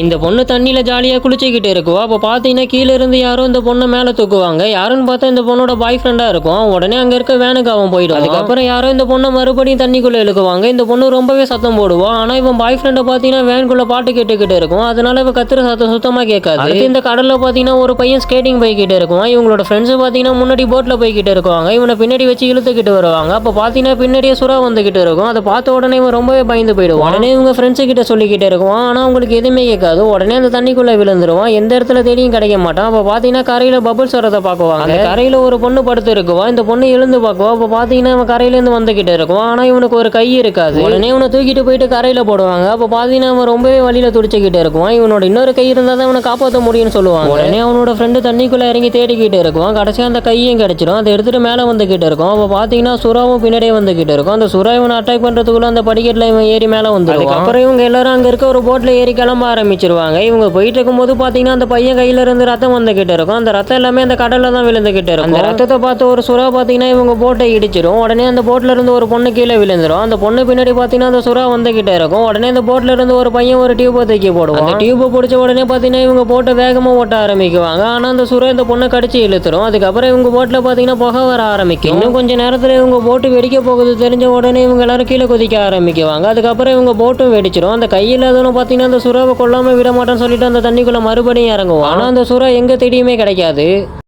இந்த பொண்ணு தண்ணியில ஜாலியா குளிச்சுக்கிட்டு இருக்கும். அப்ப பாத்தீங்கன்னா கீழ இருந்து யாரோ இந்த பொண்ணை மேல தூக்குவாங்க. யாருன்னு பார்த்தா இந்த பொண்ணோட பாய் ஃப்ரெண்டா இருக்கும். உடனே அங்க இருக்க வேனுக்கு அவன் போயிடும். அதுக்கப்புறம் யாரோ இந்த பொண்ணை மறுபடியும் தண்ணிக்குள்ள இழுக்குவாங்க. இந்த பொண்ணு ரொம்பவே சத்தம் போடுவான். ஆனா இவன் பாய் ஃப்ரெண்டை பாத்தீங்கன்னா வேனுக்குள்ள பாட்டு கேட்டுக்கிட்டு இருக்கும். அதனால இவ கத்துற சத்தம் சுத்தமா கேட்காது. அடுத்து இந்த கடல்ல பாத்தீங்கன்னா ஒரு பையன் ஸ்கேட்டிங் போய்கிட்டு இருக்கும். இவங்களோட ஃப்ரெண்ட்ஸ் பாத்தீங்கன்னா முன்னாடி போட்ல போய்கிட்டு இருக்குவாங்க. இவனை பின்னாடி வச்சு இழுத்துக்கிட்டு வருவாங்க. அப்ப பாத்தீங்கன்னா பின்னாடியே சுறா வந்துகிட்டு இருக்கும். அதை பார்த்த உடனே இவன் ரொம்பவே பயந்து போயிடுவான். உடனே இவங்க ஃப்ரெண்ட்ஸ் கிட்ட சொல்லிக்கிட்டு இருக்குவான். ஆனா அவங்களுக்கு எதுவுமே கேட்காது. உடனே அந்த தண்ணிக்குள்ள விழுந்துருவான். எந்த இடத்துல தேடியும் கிடைக்க மாட்டான். அப்ப பாத்தீங்கன்னா கரையில பபுள்ஸ் வரத பாக்குவாங்க. அந்த கரையில ஒரு பொண்ணு படுத்து இருக்குவா. இந்த பொண்ணு எழுந்து பாக்குவா. அப்ப பாத்தீங்கன்னா அவன் கரையில இருந்து வந்துகிட்டு இருக்கும். ஆனா இவனுக்கு ஒரு கை இருக்காது. உடனே இவனை தூக்கிட்டு போயிட்டு கரையில போடுவாங்க. அப்ப பாத்தீங்கன்னா அவன் ரொம்பவே வழியில துடிச்சுக்கிட்டு இருக்குவான். இவனோட இன்னொரு கை இருந்தா தான் அவனை காப்பாற்ற முடியும்னு சொல்லுவாங்க. உடனே அவனோட ஃப்ரெண்டு தண்ணிக்குள்ள இறங்கி தேடிக்கிட்டு இருக்குவான். கடைசியா அந்த கையும் கிடைச்சிடும். அதை எடுத்துட்டு மேல வந்துகிட்டு இருக்கும். அப்ப பாத்தீங்கன்னா சுறாவும் பின்னாடியே வந்துகிட்டு இருக்கும். அந்த சுறா இவனை அட்டாக் பண்றதுக்குள்ள அந்த படிக்கட்டுல இவன் ஏறி மேல வந்து அதுக்கப்புறம் இவங்க எல்லாரும் அங்க இருக்க ஒரு போட்ல ஏறி கிளம்ப ஆரம்பிச்சிருவாங்க. இவங்க போயிட்டு இருக்கும்போது பாத்தீங்கன்னா அந்த பையன் கையில இருந்து ரத்தம் வந்துகிட்டு இருக்கும். அந்த ரத்தம் எல்லாமே அந்த கடல்ல தான் விழுந்துகிட்டு இருக்கும். அந்த ரத்தத்தை பார்த்து ஒரு சுறா பாத்தீங்கன்னா இவங்க போட்டை இடிச்சிடும். உடனே அந்த போட்ல இருந்து ஒரு பொண்ணு கீழே விழுந்துரும். அந்த பொண்ணு பின்னாடி பாத்தீங்கன்னா அந்த சுறா வந்துகிட்டே இருக்கும். உடனே அந்த போட்ல இருந்து ஒரு பையன் ஒரு டியூபை தூக்கி போடுவான். அந்த டியூபை பிடிச்ச உடனே பாத்தீங்கன்னா இவங்க போட்டை வேகமா ஓட்ட ஆரம்பிக்குவாங்க. ஆனா அந்த சுறா இந்த பொண்ணை கடிச்சு இழுத்துரும். அதுக்கப்புறம் இவங்க போட்ல பாத்தீங்கன்னா புகை வர ஆரம்பிக்கும். இன்னும் கொஞ்ச நேரத்துல இவங்க போட்டு வெடிக்க போகுது தெரிஞ்ச உடனே இவங்க எல்லாரும் கீழே குதிக்க ஆரம்பிக்குவாங்க. அதுக்கப்புறம் இவங்க போட்டும் வெடிச்சிடும். அந்த கையில் பாத்தீங்கன்னா அந்த சுறாவை கொல்லாம விட மாட்டேன்னு சொல்லிட்டு அந்த தண்ணிக்குள்ள மறுபடியும் இறங்குவோம். ஆனா அந்த சுறா எங்க தேடியுமே கிடைக்காது.